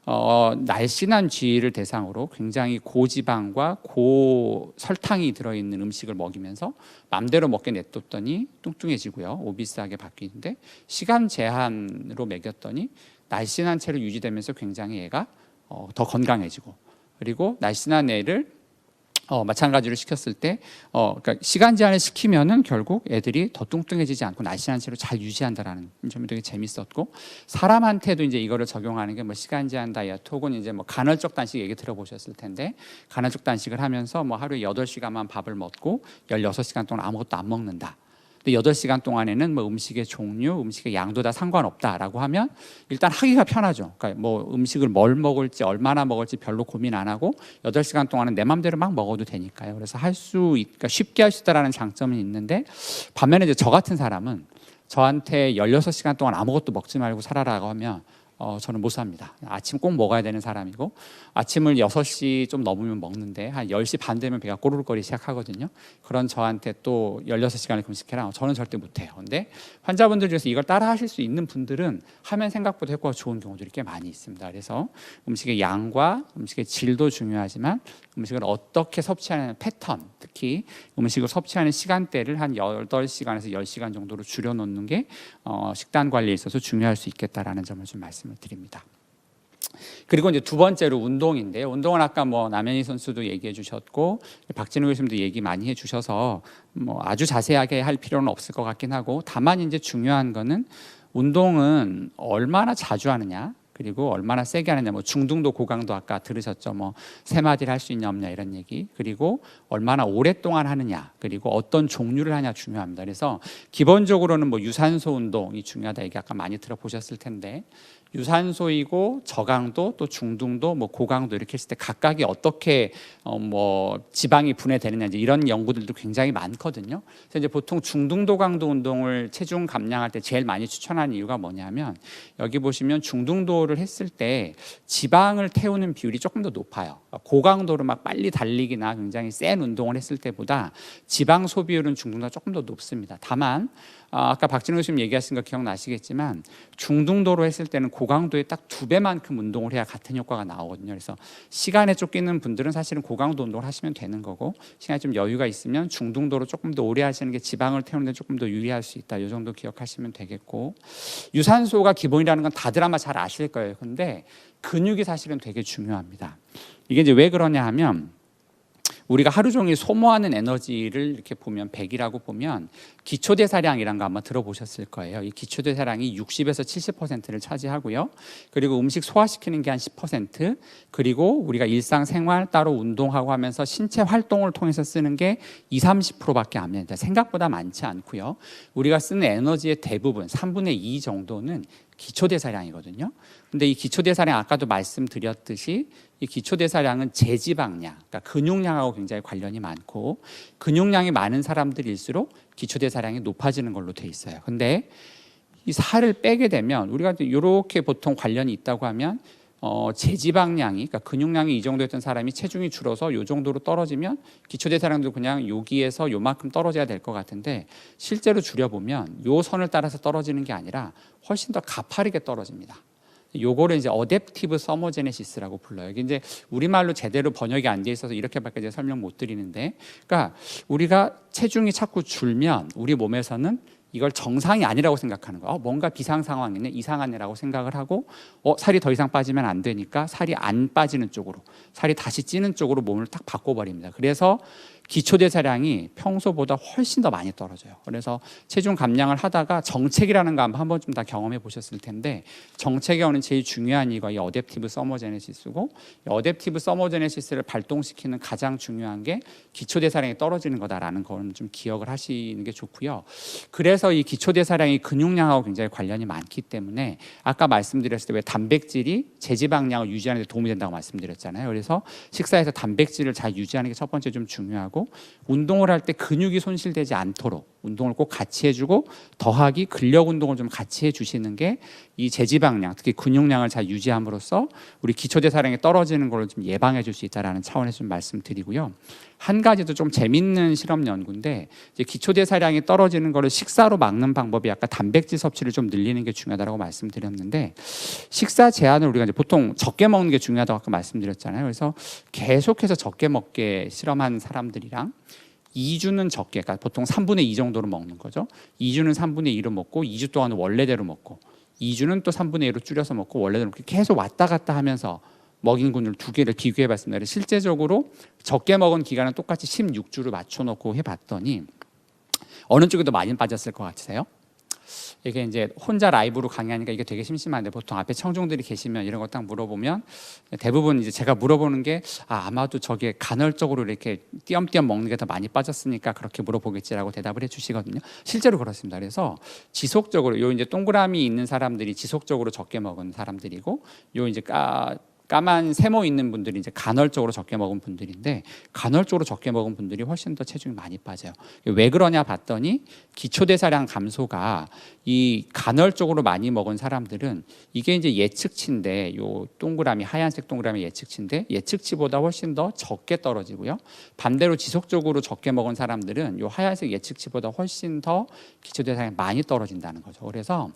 날씬한 쥐를 대상으로 굉장히 고지방과 고설탕이 들어있는 음식을 먹이면서 맘대로 먹게 냅뒀더니 뚱뚱해지고요, 오비스하게 바뀌는데, 시간 제한으로 먹였더니 날씬한 채로 유지되면서 굉장히 애가 더 건강해지고, 그리고 날씬한 애를 마찬가지로 시켰을 때 그러니까 시간 제한을 시키면은 결국 애들이 더 뚱뚱해지지 않고 날씬한 채로 잘 유지한다라는 점이 되게 재밌었고, 사람한테도 이제 이거를 적용하는 게 뭐 시간 제한 다이어트 혹은 이제 뭐 간헐적 단식 얘기 들어보셨을 텐데, 간헐적 단식을 하면서 뭐 하루에 8시간만 밥을 먹고 16시간 동안 아무것도 안 먹는다. 근데 8시간 동안에는 뭐 음식의 종류, 음식의 양도 다 상관없다라고 하면 일단 하기가 편하죠. 그러니까 뭐 음식을 뭘 먹을지 얼마나 먹을지 별로 고민 안 하고 8시간 동안은 내 맘대로 막 먹어도 되니까요. 그래서 그러니까 쉽게 할 수 있다라는 장점은 있는데, 반면에 이제 저 같은 사람은 저한테 16시간 동안 아무것도 먹지 말고 살아라고 하면 저는 못 삽니다. 아침 꼭 먹어야 되는 사람이고, 아침을 6시 좀 넘으면 먹는데 한 10시 반 되면 배가 꼬르륵거리기 시작하거든요. 그런 저한테 또 16시간을 금식해라, 저는 절대 못해요. 근데 환자분들 중에서 이걸 따라 하실 수 있는 분들은 하면 생각보다 효과가 좋은 경우들이 꽤 많이 있습니다. 그래서 음식의 양과 음식의 질도 중요하지만 음식을 어떻게 섭취하는 패턴, 특히 음식을 섭취하는 시간대를 한 8시간에서 10시간 정도로 줄여놓는 게 식단 관리에 있어서 중요할 수 있겠다라는 점을 좀 말씀을 드립니다. 그리고 이제 두 번째로 운동인데요. 운동은 아까 뭐 남현희 선수도 얘기해 주셨고 박진우 교수님도 얘기 많이 해 주셔서 뭐 아주 자세하게 할 필요는 없을 것 같긴 하고, 다만 이제 중요한 거는 운동은 얼마나 자주 하느냐, 그리고 얼마나 세게 하느냐, 뭐 중등도 고강도 아까 들으셨죠. 뭐 세 마디를 할 수 있냐 없냐 이런 얘기, 그리고 얼마나 오랫동안 하느냐, 그리고 어떤 종류를 하냐 중요합니다. 그래서 기본적으로는 뭐 유산소 운동이 중요하다 얘기 아까 많이 들어보셨을 텐데, 유산소이고 저강도 또 중등도 뭐 고강도 이렇게 했을 때 각각이 어떻게 뭐 지방이 분해되느냐 이제 이런 연구들도 굉장히 많거든요. 그래서 이제 보통 중등도 강도 운동을 체중 감량할 때 제일 많이 추천하는 이유가 뭐냐면, 여기 보시면 중등도를 했을 때 지방을 태우는 비율이 조금 더 높아요. 고강도로 막 빨리 달리기나 굉장히 센 운동을 했을 때보다 지방 소비율은 중등도가 조금 더 높습니다. 다만 아까 박진우 교수님 얘기하신 거 기억나시겠지만 중등도로 했을 때는 고강도의 딱 2배만큼 운동을 해야 같은 효과가 나오거든요. 그래서 시간에 쫓기는 분들은 사실은 고강도 운동을 하시면 되는 거고, 시간이 좀 여유가 있으면 중등도로 조금 더 오래 하시는 게 지방을 태우는 데 조금 더 유리할 수 있다. 이 정도 기억하시면 되겠고, 유산소가 기본이라는 건 다들 아마 잘 아실 거예요. 근데 근육이 사실은 되게 중요합니다. 이게 이제 왜 그러냐 하면, 우리가 하루 종일 소모하는 에너지를 이렇게 보면 100이라고 보면 기초대사량이란 거 아마 들어보셨을 거예요. 이 기초대사량이 60에서 70%를 차지하고요. 그리고 음식 소화시키는 게 한 10%, 그리고 우리가 일상생활 따로 운동하고 하면서 신체 활동을 통해서 쓰는 게 20, 30%밖에 안 됩니다. 생각보다 많지 않고요. 우리가 쓰는 에너지의 대부분 3분의 2 정도는 기초대사량이거든요. 근데 이 기초대사량 아까도 말씀드렸듯이 이 기초대사량은 제지방량, 그러니까 근육량하고 굉장히 관련이 많고, 근육량이 많은 사람들일수록 기초대사량이 높아지는 걸로 돼 있어요. 근데 이 살을 빼게 되면 우리가 이렇게 보통 관련이 있다고 하면 제지방량이, 그러니까 근육량이 이 정도였던 사람이 체중이 줄어서 이 정도로 떨어지면 기초대사량도 그냥 여기에서 요만큼 떨어져야 될 것 같은데, 실제로 줄여보면 요 선을 따라서 떨어지는 게 아니라 훨씬 더 가파르게 떨어집니다. 요거를 이제 어댑티브 서머제네시스라고 불러요. 이게 이제 우리말로 제대로 번역이 안 돼 있어서 이렇게밖에 이제 설명 못 드리는데, 그러니까 우리가 체중이 자꾸 줄면 우리 몸에서는 이걸 정상이 아니라고 생각하는 거예요. 뭔가 비상 상황이네, 이상하네라고 생각을 하고 살이 더 이상 빠지면 안 되니까 살이 안 빠지는 쪽으로, 살이 다시 찌는 쪽으로 몸을 딱 바꿔버립니다. 그래서 기초대사량이 평소보다 훨씬 더 많이 떨어져요. 그래서 체중 감량을 하다가 정체기라는 거 한 번쯤 다 경험해 보셨을 텐데, 정체기가 오는 제일 중요한 이유가 이 어댑티브 서머제네시스고, 이 어댑티브 서머제네시스를 발동시키는 가장 중요한 게 기초대사량이 떨어지는 거다라는 건 좀 기억을 하시는 게 좋고요. 그래서 이 기초대사량이 근육량하고 굉장히 관련이 많기 때문에 아까 말씀드렸을 때 왜 단백질이 제지방량을 유지하는 데 도움이 된다고 말씀드렸잖아요. 그래서 식사에서 단백질을 잘 유지하는 게 첫 번째 좀 중요하고, 운동을 할 때 근육이 손실되지 않도록 운동을 꼭 같이 해주고 더하기 근력 운동을 좀 같이 해주시는 게 이 제지방량, 특히 근육량을 잘 유지함으로써 우리 기초대사량이 떨어지는 걸 좀 예방해 줄 수 있다는 차원에서 좀 말씀드리고요. 한 가지도 좀 재밌는 실험 연구인데 이제 기초대사량이 떨어지는 거를 식사로 막는 방법이 아까 단백질 섭취를 좀 늘리는 게 중요하다고 말씀드렸는데 식사 제한을 우리가 이제 보통 적게 먹는 게 중요하다고 아까 말씀드렸잖아요. 그래서 계속해서 적게 먹게 실험한 사람들이랑 2주는 적게, 그러니까 보통 3분의 2 정도로 먹는 거죠. 2주는 3분의 2로 먹고 2주 동안은 원래대로 먹고 2주는 또 3분의 2로 줄여서 먹고 원래대로 먹고 계속 왔다 갔다 하면서 먹인 균을 두 개를 비교해 봤습니다. 실제적으로 적게 먹은 기간은 똑같이 16주를 맞춰놓고 해봤더니 어느 쪽이 더 많이 빠졌을 것 같으세요? 이게 이제 혼자 라이브로 강의하니까 이게 되게 심심한데 보통 앞에 청중들이 계시면 이런 거 딱 물어보면 대부분 이제 제가 물어보는 게 아마도 저게 간헐적으로 이렇게 띄엄띄엄 먹는 게 더 많이 빠졌으니까 그렇게 물어보겠지라고 대답을 해주시거든요. 실제로 그렇습니다. 그래서 지속적으로 요 이제 동그라미 있는 사람들이 지속적으로 적게 먹은 사람들이고 요 이제 까만 세모 있는 분들이 이제 간헐적으로 적게 먹은 분들인데 간헐적으로 적게 먹은 분들이 훨씬 더 체중이 많이 빠져요. 왜 그러냐 봤더니 기초대사량 감소가 이 간헐적으로 많이 먹은 사람들은 이게 이제 예측치인데 요 동그라미 하얀색 동그라미 예측치인데 예측치보다 훨씬 더 적게 떨어지고요. 반대로 지속적으로 적게 먹은 사람들은 요 하얀색 예측치보다 훨씬 더 기초대사량이 많이 떨어진다는 거죠. 그래서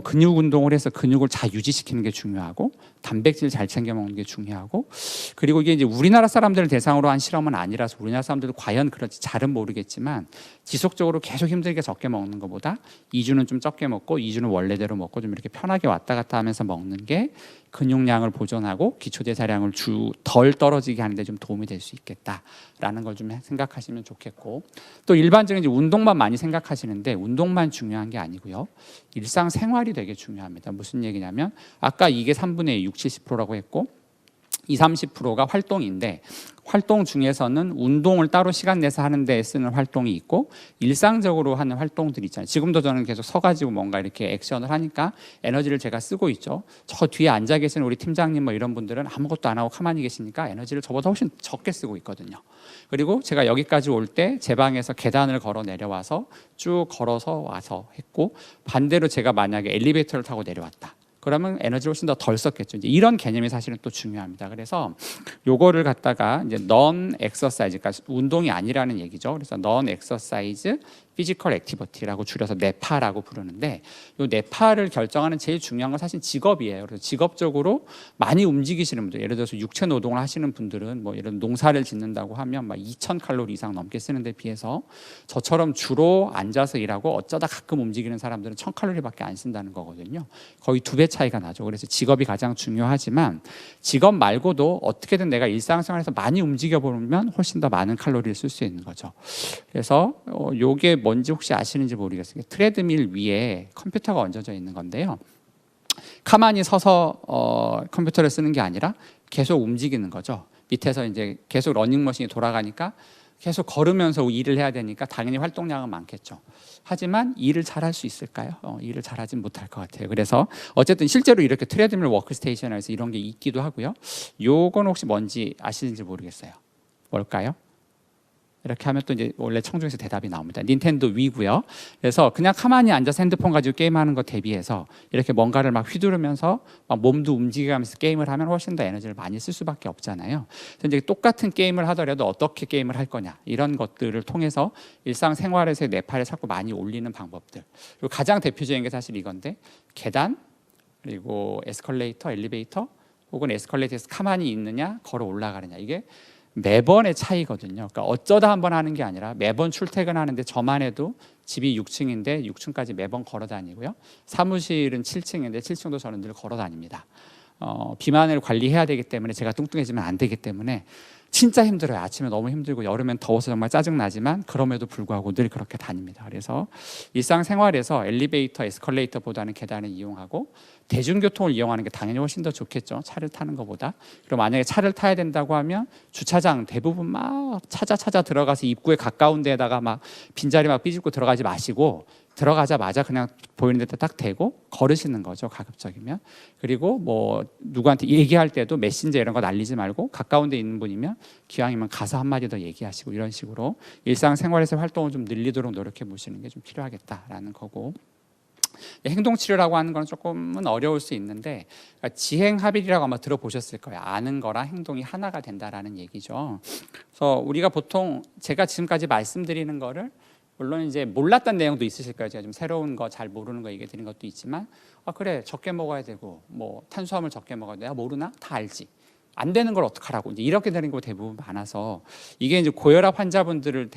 근육 운동을 해서 근육을 잘 유지시키는 게 중요하고 단백질 잘 챙겨 먹는 게 중요하고 그리고 이게 이제 우리나라 사람들을 대상으로 한 실험은 아니라서 우리나라 사람들도 과연 그런지 잘은 모르겠지만 지속적으로 계속 힘들게 적게 먹는 것보다 2주는 좀 적게 먹고 2주는 원래대로 먹고 좀 이렇게 편하게 왔다 갔다 하면서 먹는 게 근육량을 보존하고 기초대사량을 덜 떨어지게 하는데 좀 도움이 될 수 있겠다라는 걸 좀 생각하시면 좋겠고 또 일반적인 이제 운동만 많이 생각하시는데 운동만 중요한 게 아니고요. 일상생활이 되게 중요합니다. 무슨 얘기냐면 아까 이게 3분의 2, 70%라고 했고 20-30%가 활동인데 활동 중에서는 운동을 따로 시간 내서 하는 데 쓰는 활동이 있고 일상적으로 하는 활동들이 있잖아요. 지금도 저는 계속 서가지고 뭔가 이렇게 액션을 하니까 에너지를 제가 쓰고 있죠. 저 뒤에 앉아 계시는 우리 팀장님 뭐 이런 분들은 아무것도 안 하고 가만히 계시니까 에너지를 저보다 훨씬 적게 쓰고 있거든요. 그리고 제가 여기까지 올 때 제 방에서 계단을 걸어 내려와서 쭉 걸어서 와서 했고 반대로 제가 만약에 엘리베이터를 타고 내려왔다. 그러면 에너지를 훨씬 더 덜 썼겠죠. 이제 이런 개념이 사실은 또 중요합니다. 그래서 요거를 갖다가 이제 non exercise, 그러니까 운동이 아니라는 얘기죠. 그래서 non exercise 피지컬 액티비티라고 줄여서 네파라고 부르는데 이 네파를 결정하는 제일 중요한 건 사실 직업이에요. 그래서 직업적으로 많이 움직이시는 분들, 예를 들어서 육체 노동을 하시는 분들은 뭐 이런 농사를 짓는다고 하면 막 2,000칼로리 이상 넘게 쓰는 데 비해서 저처럼 주로 앉아서 일하고 어쩌다 가끔 움직이는 사람들은 1,000칼로리밖에 안 쓴다는 거거든요. 거의 2배 차이가 나죠. 그래서 직업이 가장 중요하지만 직업 말고도 어떻게든 내가 일상생활에서 많이 움직여 보면 훨씬 더 많은 칼로리를 쓸 수 있는 거죠. 그래서 요게 뭔지 혹시 아시는지 모르겠어요. 트레드밀 위에 컴퓨터가 얹어져 있는 건데요. 가만히 서서 컴퓨터를 쓰는 게 아니라 계속 움직이는 거죠. 밑에서 이제 계속 러닝머신이 돌아가니까 계속 걸으면서 일을 해야 되니까 당연히 활동량은 많겠죠. 하지만 일을 잘 할 수 있을까요? 일을 잘하진 못할 것 같아요. 그래서 어쨌든 실제로 이렇게 트레드밀 워크스테이션에서 이런 게 있기도 하고요. 요건 혹시 뭔지 아시는지 모르겠어요. 뭘까요? 이렇게 하면 또 이제 원래 청중에서 대답이 나옵니다. 닌텐도 위고요. 그래서 그냥 가만히 앉아서 핸드폰 가지고 게임하는 것 대비해서 이렇게 뭔가를 막 휘두르면서 막 몸도 움직이면서 게임을 하면 훨씬 더 에너지를 많이 쓸 수밖에 없잖아요. 그래서 이제 똑같은 게임을 하더라도 어떻게 게임을 할 거냐 이런 것들을 통해서 일상생활에서의 뇌파를 자꾸 많이 올리는 방법들. 그리고 가장 대표적인 게 사실 이건데 계단 그리고 에스컬레이터, 엘리베이터 혹은 에스컬레이터에서 가만히 있느냐 걸어 올라가느냐 이게 매번의 차이거든요. 그러니까 어쩌다 한번 하는 게 아니라 매번 출퇴근하는데 저만 해도 집이 6층인데 6층까지 매번 걸어 다니고요. 사무실은 7층인데 7층도 저는 늘 걸어 다닙니다. 비만을 관리해야 되기 때문에 제가 뚱뚱해지면 안 되기 때문에 진짜 힘들어요. 아침에 너무 힘들고 여름엔 더워서 정말 짜증나지만 그럼에도 불구하고 늘 그렇게 다닙니다. 그래서 일상생활에서 엘리베이터, 에스컬레이터보다는 계단을 이용하고 대중교통을 이용하는 게 당연히 훨씬 더 좋겠죠. 차를 타는 것보다. 그리고 만약에 차를 타야 된다고 하면 주차장 대부분 막 찾아 들어가서 입구에 가까운 데에다가 막 빈자리 막 삐집고 들어가지 마시고 들어가자마자 그냥 보이는 데다 딱 대고 걸으시는 거죠. 가급적이면. 그리고 뭐 누구한테 얘기할 때도 메신저 이런 거 날리지 말고 가까운 데 있는 분이면 기왕이면 가서 한마디 더 얘기하시고 이런 식으로 일상생활에서 활동을 좀 늘리도록 노력해 보시는 게 좀 필요하겠다라는 거고, 행동치료라고 하는 건 조금은 어려울 수 있는데 그러니까 지행합일이라고 아마 들어보셨을 거예요. 아는 거랑 행동이 하나가 된다라는 얘기죠. 그래서 우리가 보통 제가 지금까지 말씀드리는 거를 물론 이제 몰랐던 내용도 있으실 거예요. 제가 좀 새로운 거 잘 모르는 거 얘기 드린 것도 있지만 그래 적게 먹어야 되고 뭐 탄수화물 적게 먹어야 돼. 내가 모르나? 다 알지. 안 되는 걸 어떡하라고 이제 이렇게 되는 거 대부분 많아서 이게 이제 고혈압 환자분들을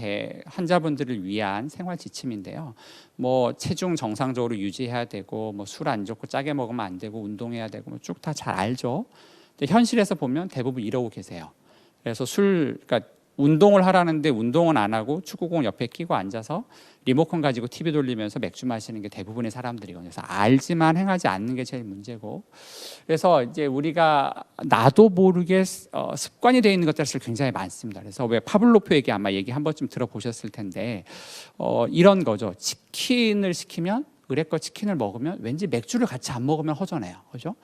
위한 생활 지침인데요. 뭐 체중 정상적으로 유지해야 되고 뭐 술 안 좋고 짜게 먹으면 안 되고 운동해야 되고 뭐 쭉 다 잘 알죠. 근데 현실에서 보면 대부분 이러고 계세요. 그래서 그러니까 운동을 하라는데 운동은 안 하고 축구공 옆에 끼고 앉아서 리모컨 가지고 TV 돌리면서 맥주 마시는 게 대부분의 사람들이거든요. 그래서 알지만 행하지 않는 게 제일 문제고, 그래서 이제 우리가 나도 모르게 습관이 되어 있는 것들이 굉장히 많습니다. 그래서 왜 파블로프 얘기 아마 얘기 한 번쯤 들어보셨을 텐데 이런 거죠. 치킨을 시키면 의뢰껏 치킨을 먹으면 왠지 맥주를 같이 안 먹으면 허전해요. 그죠?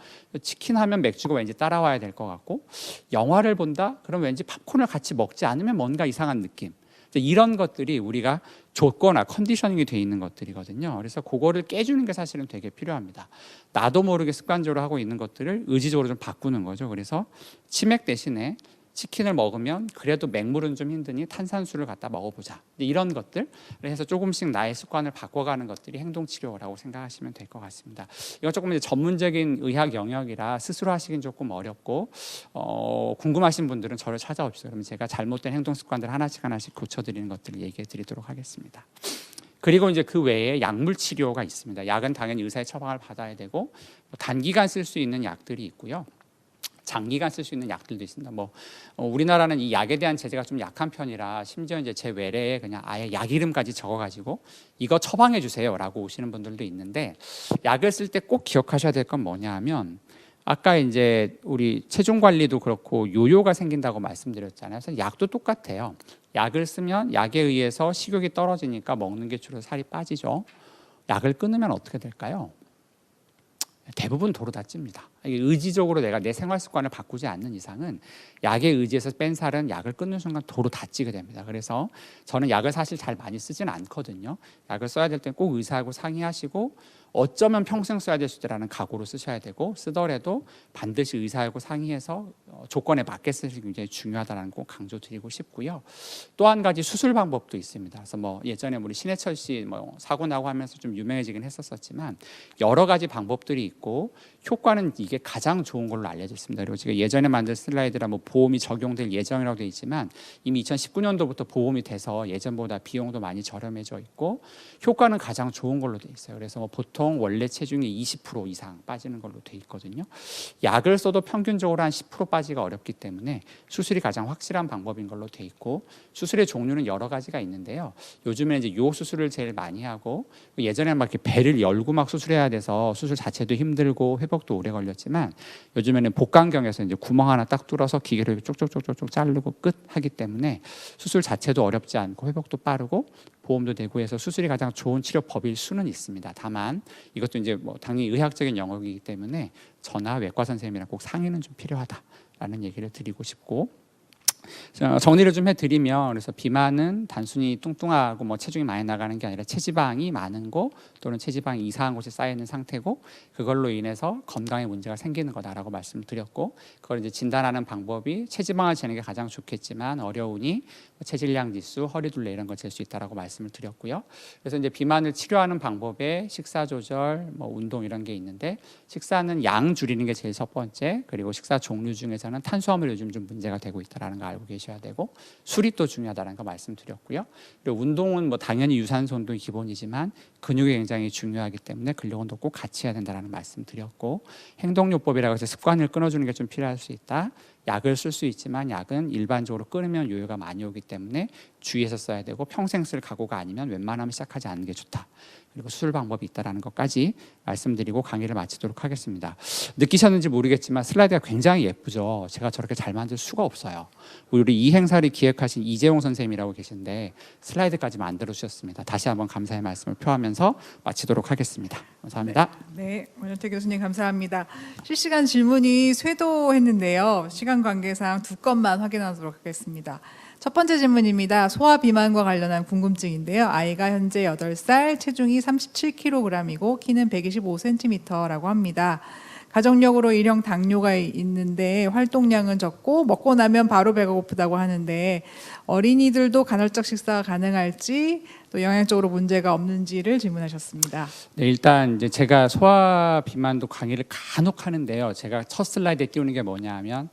치킨 하면 맥주가 왠지 따라와야 될 것 같고, 영화를 본다? 그럼 왠지 팝콘을 같이 먹지 않으면 뭔가 이상한 느낌. 이런 것들이 우리가 조거나 컨디셔닝이 돼 있는 것들이거든요. 그래서 그거를 깨주는 게 사실은 되게 필요합니다. 나도 모르게 습관적으로 하고 있는 것들을 의지적으로 좀 바꾸는 거죠. 그래서 치맥 대신에 치킨을 먹으면 그래도 맹물은 좀 힘드니 탄산수를 갖다 먹어보자. 이런 것들 해서 조금씩 나의 습관을 바꿔가는 것들이 행동치료라고 생각하시면 될 것 같습니다. 이건 조금 이제 전문적인 의학 영역이라 스스로 하시긴 조금 어렵고 궁금하신 분들은 저를 찾아오십시오. 그러면 제가 잘못된 행동 습관들 하나씩 고쳐드리는 것들을 얘기해 드리도록 하겠습니다. 그리고 이제 그 외에 약물 치료가 있습니다. 약은 당연히 의사의 처방을 받아야 되고 단기간 쓸 수 있는 약들이 있고요. 장기간 쓸 수 있는 약들도 있습니다. 우리나라는 이 약에 대한 제재가 좀 약한 편이라 심지어 이제 제 외래에 그냥 아예 약 이름까지 적어가지고 이거 처방해 주세요라고 오시는 분들도 있는데, 약을 쓸 때 꼭 기억하셔야 될 건 뭐냐하면 아까 이제 우리 체중 관리도 그렇고 요요가 생긴다고 말씀드렸잖아요. 그래서 약도 똑같아요. 약을 쓰면 약에 의해서 식욕이 떨어지니까 먹는 게 주로 살이 빠지죠. 약을 끊으면 어떻게 될까요? 대부분 도로 다 찝니다. 의지적으로 내가 내 생활 습관을 바꾸지 않는 이상은 약에 의지해서 뺀 살은 약을 끊는 순간 도로 다 찌게 됩니다. 그래서 저는 약을 사실 잘 많이 쓰지는 않거든요. 약을 써야 될 땐 꼭 의사하고 상의하시고 어쩌면 평생 써야 될 수라는 각오로 쓰셔야 되고, 쓰더라도 반드시 의사하고 상의해서 조건에 맞게 쓰시는 게 굉장히 중요하다는 거 강조드리고 싶고요. 또 한 가지 수술 방법도 있습니다. 그래서 예전에 우리 신해철 씨 사고 나고 하면서 좀 유명해지긴 했었지만 여러 가지 방법들이 있고 효과는 이게 가장 좋은 걸로 알려져 있습니다. 그리고 제가 예전에 만든 슬라이드라 보험이 적용될 예정이라고 되어 있지만 이미 2019년도부터 보험이 돼서 예전보다 비용도 많이 저렴해져 있고 효과는 가장 좋은 걸로 되어 있어요. 그래서 보통 원래 체중의 20% 이상 빠지는 걸로 되어 있거든요. 약을 써도 평균적으로 한 10% 빠지기가 어렵기 때문에 수술이 가장 확실한 방법인 걸로 되어 있고, 수술의 종류는 여러 가지가 있는데요. 요즘에 이제 요 수술을 제일 많이 하고, 예전에 막 이렇게 배를 열고 막 수술해야 돼서 수술 자체도 힘들고 회복도 오래 걸렸지만 요즘에는 복강경에서 이제 구멍 하나 딱 뚫어서 기계를 쪽쪽쪽쪽 자르고 끝 하기 때문에 수술 자체도 어렵지 않고 회복도 빠르고 보험도 되고 해서 수술이 가장 좋은 치료법일 수는 있습니다. 다만 이것도 이제 당연히 의학적인 영역이기 때문에 저나 외과 선생님이랑 꼭 상의는 좀 필요하다라는 얘기를 드리고 싶고, 정리를 좀 해드리면, 그래서 비만은 단순히 뚱뚱하고 체중이 많이 나가는 게 아니라 체지방이 많은 곳 또는 체지방이 이상한 곳에 쌓여 있는 상태고 그걸로 인해서 건강에 문제가 생기는 거다라고 말씀을 드렸고, 그걸 이제 진단하는 방법이 체지방을 재는 게 가장 좋겠지만 어려우니 체질량 지수, 허리둘레 이런 걸 잴 수 있다라고 말씀을 드렸고요. 그래서 이제 비만을 치료하는 방법에 식사 조절, 운동 이런 게 있는데, 식사는 양 줄이는 게 제일 첫 번째, 그리고 식사 종류 중에서는 탄수화물 요즘 좀 문제가 되고 있다라는 거 알고 계셔야 되고, 술이 또 중요하다는 거 말씀드렸고요. 그리고 운동은 당연히 유산소 운동이 기본이지만 근육이 굉장히 중요하기 때문에 근력 운동 꼭 같이 해야 된다는 말씀드렸고, 행동요법이라고 해서 습관을 끊어주는 게 좀 필요할 수 있다. 약을 쓸 수 있지만 약은 일반적으로 끊으면 요요가 많이 오기 때문에 주의해서 써야 되고 평생 쓸 각오가 아니면 웬만하면 시작하지 않는 게 좋다. 그리고 수술 방법이 있다는 것까지 말씀드리고 강의를 마치도록 하겠습니다. 느끼셨는지 모르겠지만 슬라이드가 굉장히 예쁘죠. 제가 저렇게 잘 만들 수가 없어요. 우리 이 행사를 기획하신 이재용 선생님이라고 계신데 슬라이드까지 만들어 주셨습니다. 다시 한번 감사의 말씀을 표하면서 마치도록 하겠습니다. 감사합니다. 네, 원효태 교수님 감사합니다. 실시간 질문이 쇄도했는데요. 시간 관계상 두 건만 확인하도록 하겠습니다. 첫 번째 질문입니다. 소화 비만과 관련한 궁금증인데요. 아이가 현재 8살, 체중이 37kg이고 키는 125cm라고 합니다. 가정력으로 일형 당뇨가 있는데 활동량은 적고 먹고 나면 바로 배가 고프다고 하는데 어린이들도 간헐적 식사가 가능할지 또 영양적으로 문제가 없는지를 질문하셨습니다. 네, 일단 이제 제가 소화 비만도 강의를 간혹 하는데요. 제가 첫 슬라이드에 띄우는 게 뭐냐면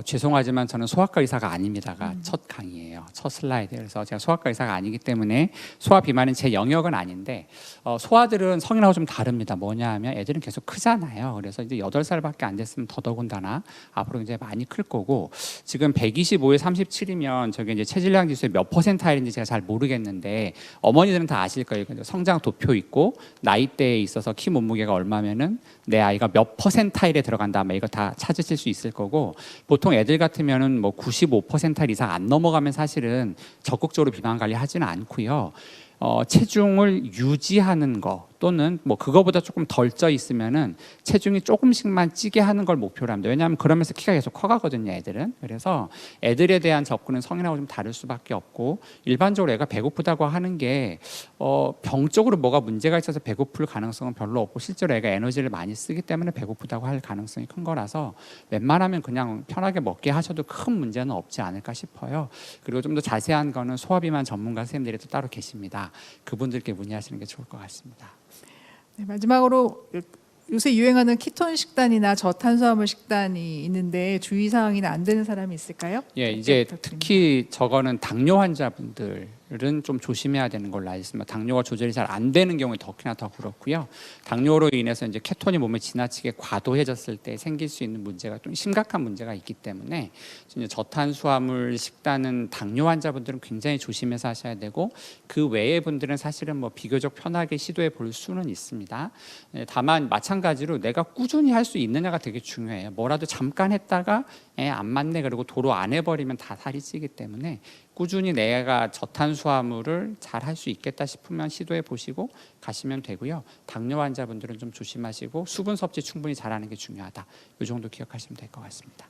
죄송하지만 저는 소아과 의사가 아닙니다가 첫 강의예요. 첫 슬라이드. 그래서 제가 소아과 의사가 아니기 때문에 소아 비만은 제 영역은 아닌데 소아들은 성인하고 좀 다릅니다. 뭐냐 하면 애들은 계속 크잖아요. 그래서 이제 8살밖에 안 됐으면 더더군다나 앞으로 이제 많이 클 거고 지금 125에 37이면 저게 이제 체질량 지수의 몇 퍼센타일인지 제가 잘 모르겠는데 어머니들은 다 아실 거예요. 성장 도표 있고 나이대에 있어서 키 몸무게가 얼마면은 내 아이가 몇 퍼센타일에 들어간다. 아마 이거 다 찾으실 수 있을 거고 보통 애들 같으면은 뭐 95% 이상 안 넘어가면 사실은 적극적으로 비만 관리하지는 않고요. 체중을 유지하는 거 또는 뭐 그거보다 조금 덜 쪄 있으면은 체중이 조금씩만 찌게 하는 걸 목표로 합니다. 왜냐하면 그러면서 키가 계속 커가거든요, 애들은. 그래서 애들에 대한 접근은 성인하고 좀 다를 수밖에 없고 일반적으로 애가 배고프다고 하는 게 병적으로 뭐가 문제가 있어서 배고플 가능성은 별로 없고 실제로 애가 에너지를 많이 쓰기 때문에 배고프다고 할 가능성이 큰 거라서 웬만하면 그냥 편하게 먹게 하셔도 큰 문제는 없지 않을까 싶어요. 그리고 좀 더 자세한 거는 소화비만 전문가 선생님들이 또 따로 계십니다. 그분들께 문의하시는 게 좋을 것 같습니다. 네, 마지막으로 요새 유행하는 키톤 식단이나 저탄수화물 식단이 있는데 주의사항이나 안 되는 사람이 있을까요? 예, 이제 특히 저거는 당뇨 환자분들은 좀 조심해야 되는 걸로 알고 있습니다. 당뇨가 조절이 잘 안 되는 경우에 특히나 더 그렇고요. 당뇨로 인해서 이제 케톤이 몸에 지나치게 과도해졌을 때 생길 수 있는 문제가 좀 심각한 문제가 있기 때문에 이제 저탄수화물 식단은 당뇨 환자분들은 굉장히 조심해서 하셔야 되고 그 외의 분들은 사실은 뭐 비교적 편하게 시도해 볼 수는 있습니다. 다만 마찬가지로 내가 꾸준히 할 수 있느냐가 되게 중요해요. 뭐라도 잠깐 했다가 안 맞네 그리고 도로 안 해버리면 다 살이 찌기 때문에 꾸준히 내가 저탄수화물을 잘 할 수 있겠다 싶으면 시도해 보시고 가시면 되고요. 당뇨 환자분들은 좀 조심하시고 수분 섭취 충분히 잘하는 게 중요하다. 이 정도 기억하시면 될 것 같습니다.